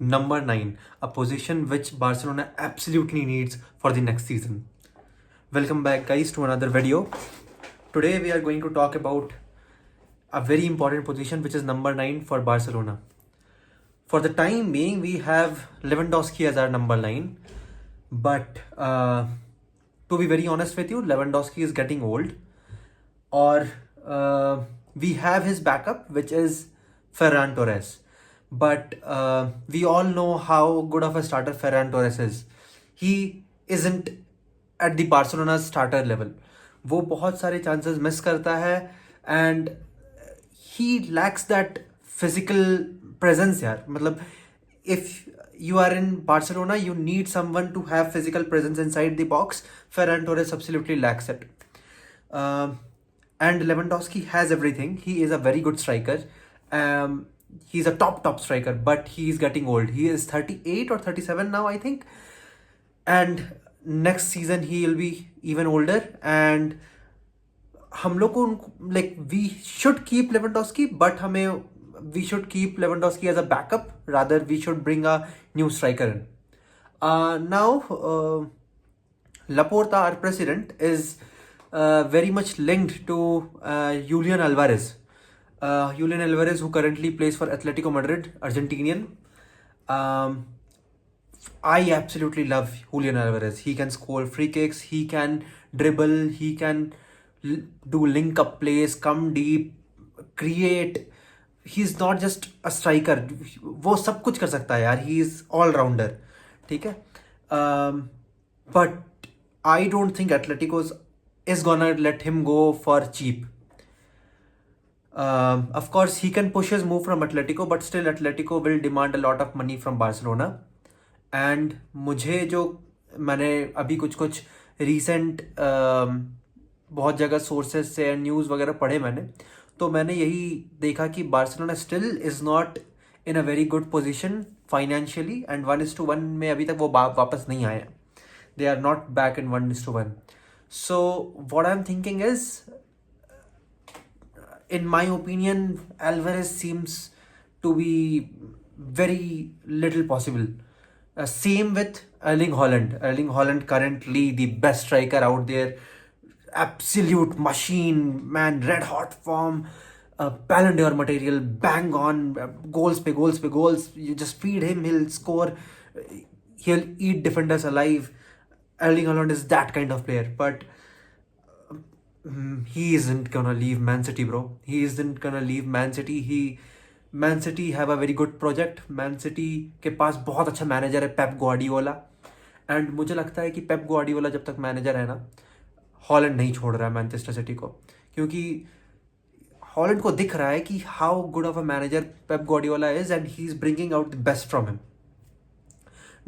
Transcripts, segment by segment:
Number 9, a position which Barcelona absolutely needs for the next season. Welcome back, guys, to another video. Today we are going to talk about a very important position which is number 9 for Barcelona. For the time being, we have Lewandowski as our number 9, but to be very honest with you, Lewandowski is getting old, or we have his backup, which is Ferran Torres. But we all know how good of a starter Ferran Torres is. He isn't at the Barcelona starter level. वो बहुत सारे chances miss करता है, and he lacks that physical presence यार. मतलब if you are in Barcelona, you need someone to have physical presence inside the box. Ferran Torres absolutely lacks it. And Lewandowski has everything. He is a very good striker. He's a top striker, but he's getting old. He is 38 or 37 now, I think. And next season he will be even older. And हम लोग को we should keep Lewandowski, but we should keep Lewandowski as a backup. Rather, we should bring a new striker in. Now, Laporta, our president, is very much linked to Julian Alvarez. Julian Alvarez, who currently plays for Atletico Madrid, Argentinian. I absolutely love Julian Alvarez. He can score free kicks, he can dribble, he can do link up plays, come deep, create. He's not just a striker. वो सब कुछ कर सकता है यार. He is all rounder. ठीक है. But I don't think Atletico is gonna let him go for cheap. Of course, he can push his move from Atletico, but still Atletico will demand a lot of money from Barcelona. And मुझे जो मैंने अभी कुछ recent बहुत जगह sources से news वगैरह पढ़े मैंने, तो मैंने यही देखा कि Barcelona still is not in a very good position financially, and 1:1 में अभी तक वो वापस नहीं आए. They are not back in 1:1. So what I'm thinking is, in my opinion, Alvarez seems to be very little possible. Same with Erling Haaland. Erling Haaland currently the best striker out there. Absolute machine, man, red hot form, Ballon d'Or material, bang on, goals pe goals. You just feed him, he'll score, he'll eat defenders alive. Erling Haaland is that kind of player, but he isn't gonna leave Man City, bro. He isn't gonna leave Man City. Man City have a very good project. Man City के पास बहुत अच्छा manager है, Pep Guardiola. And मुझे लगता है कि Pep Guardiola जब तक मैनेजर है ना, हॉलैंड नहीं छोड़ रहा है मैनचेस्टर सिटी को, क्योंकि हॉलैंड को दिख रहा है कि how good of a manager Pep Guardiola is, and he is bringing out the best from him.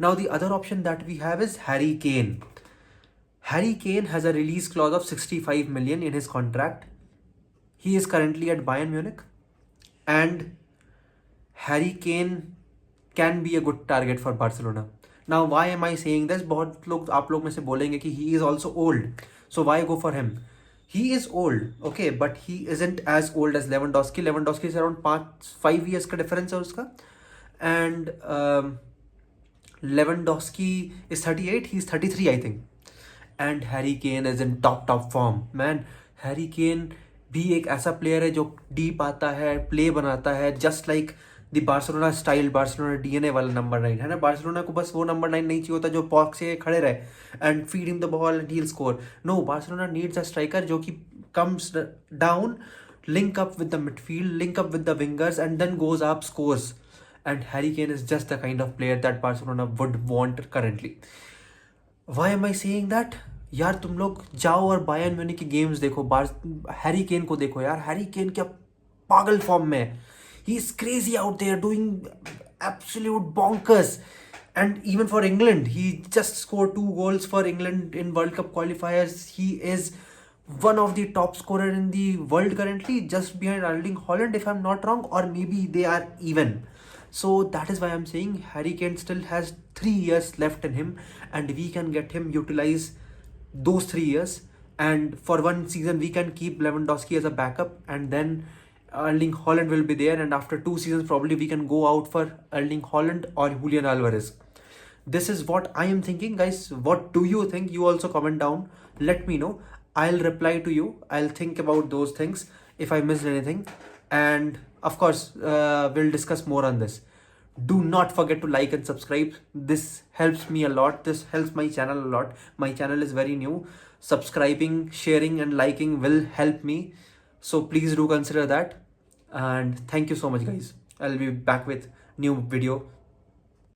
Now the other option that we have is Harry Kane. Harry Kane has a release clause of 65 million in his contract. He is currently at Bayern Munich, and Harry Kane can be a good target for Barcelona. Now why am I saying this? बहुत लोग आप लोग में से बोलेंगे कि he is also old, so why go for him? He is old, okay, but he isn't as old as Lewandowski. Lewandowski is around 5 years का difference है उसका, and Lewandowski is 38, he's 33 I think. And Harry Kane is in top form. Man, Harry Kane भी एक ऐसा player है जो deep आता है, प्ले बनाता है, just like the Barcelona style, Barcelona DNA वाला नंबर 9 है ना. बार्सिलोना को बस वो नंबर 9 नहीं चाहिए होता जो पॉक्स से खड़े रहे and feed him the ball and he'll score. No, Barcelona needs a striker जो कि comes down, link up with the midfield, link up with the wingers, and then goes up, scores. And Harry Kane is just the kind of player that Barcelona would want currently. Why am I saying that? यार तुम लोग जाओ और Bayern Munich की games देखो, Harry Kane को देखो यार. हैरी केन क्या पागल फॉर्म में है. He is crazy out there doing absolute bonkers. And even for England, he just scored 2 goals for England in World Cup qualifiers. He is one of the top scorer in the world currently, just behind Erling Haaland, if I'm not wrong, or maybe they are even. So that is why I'm saying Harry Kane still has 3 years left in him, and we can get him utilize those 3 years. And for one season, we can keep Lewandowski as a backup, and then Erling Haaland will be there, and after 2 seasons, probably we can go out for Erling Haaland or Julian Alvarez. This is what I am thinking, guys. What do you think? You also comment down. Let me know. I'll reply to you. I'll think about those things if I missed anything. And of course, we'll discuss more on this. Do not forget to like and subscribe. This helps me a lot. This helps my channel a lot. My channel is very new. Subscribing, sharing, and liking will help me. So please do consider that. And thank you so much, guys. I'll be back with new video